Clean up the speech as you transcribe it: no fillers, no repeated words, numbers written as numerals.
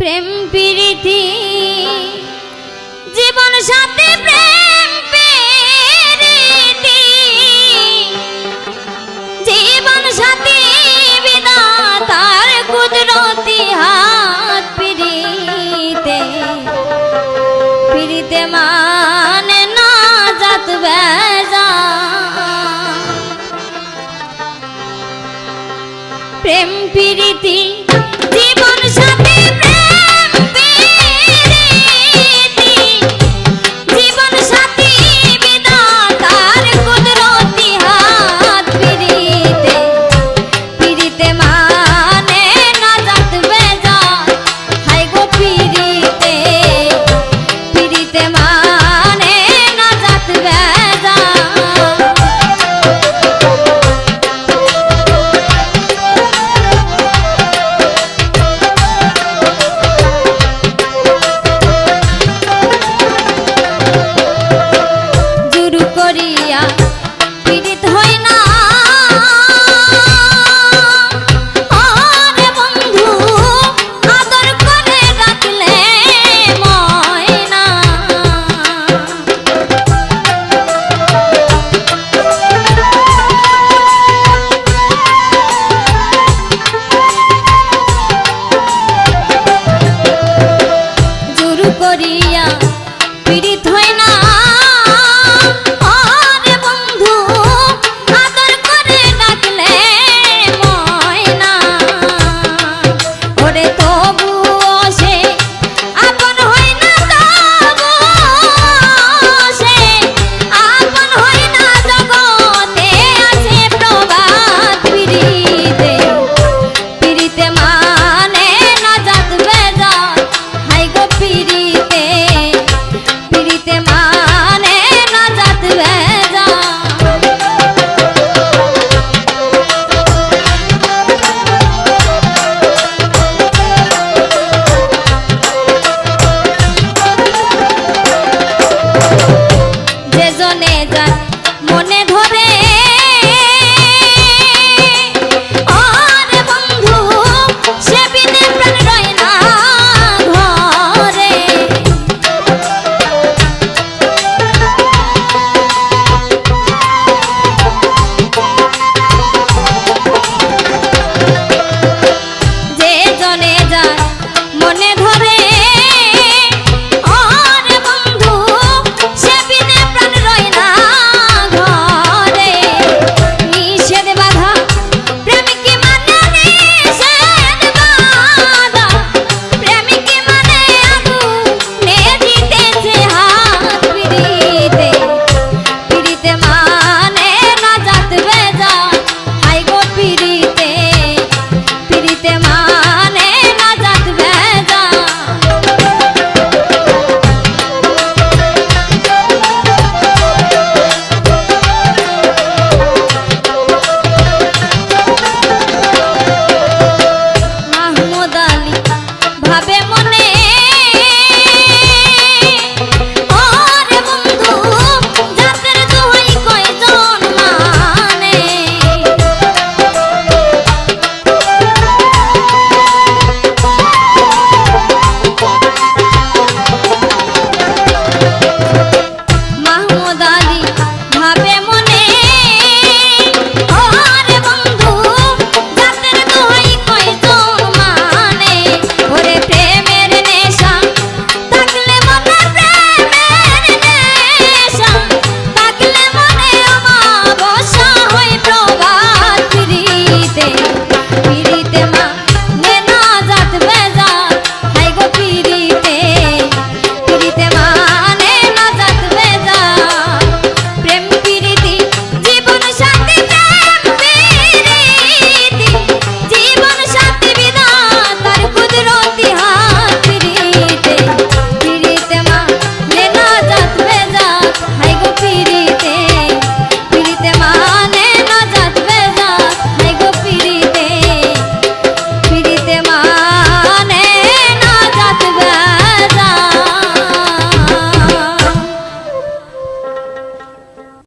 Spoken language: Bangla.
প্রেম প্রীতি জীবন সাথী প্রেম প্রীতি জীবন সাথী বিধাতার কুদরতি হাত পিরিতে পিরিতে মানে না জাত বেজা প্রেম প্রীতি জীবন সাথী প্রেম প্রীতি জীবন সাথী বিধাতার কুদরতি হাত পিরিতে পিরিতে মানে না জাত বেজা হাই গো পিরিতে পিরিতে মানে না জাত বেজা পীড়িত হয় না আরে বন্ধু আদর করে রাখলে ময়না জোর করিয়া